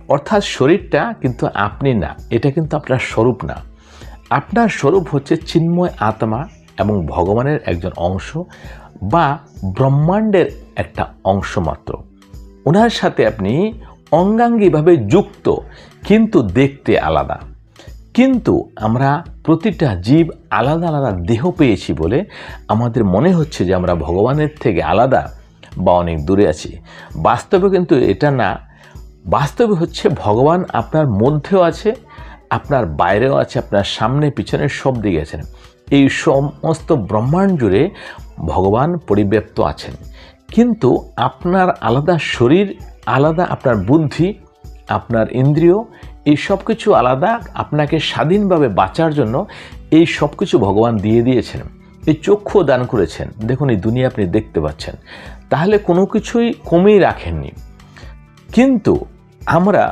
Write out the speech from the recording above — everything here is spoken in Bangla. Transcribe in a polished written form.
অর্থাৎ শরীরটা কিন্তু আপনি না, এটা কিন্তু আপনার স্বরূপ না। আপনার স্বরূপ হচ্ছে চিন্ময় আত্মা এবং ভগবানের একজন অংশ বা ব্রহ্মাণ্ডের একটা অংশ মাত্র। ওনার সাথে আপনি অঙ্গাঙ্গিভাবে যুক্ত, কিন্তু দেখতে আলাদা। কিন্তু আমরা প্রতিটা জীব আলাদা আলাদা দেহ পেয়েছি বলে আমাদের মনে হচ্ছে যে আমরা ভগবানের থেকে আলাদা বা অনেক দূরে আছি। বাস্তবে কিন্তু এটা না। বাস্তবে হচ্ছে ভগবান আপনার মধ্যেও আছে, আপনার বাইরেও আছে, আপনার সামনে পিছনে সব দিকে আছেন। এই সমস্ত ব্রহ্মাণ্ড জুড়ে ভগবান পরিব্যাপ্ত আছেন। কিন্তু আপনার আলাদা শরীর, আলাদা আপনার বুদ্ধি, আপনার ইন্দ্রিয়, এই সব কিছু আলাদা। আপনাকে স্বাধীনভাবে বাঁচার জন্য এই সব কিছু ভগবান দিয়ে দিয়েছেন। এই চক্ষু দান করেছেন, দেখুন এই দুনিয়া আপনি দেখতে পাচ্ছেন। তাহলে কোনো কিছুই কমিয়ে রাখেননি। কিন্তু আমরা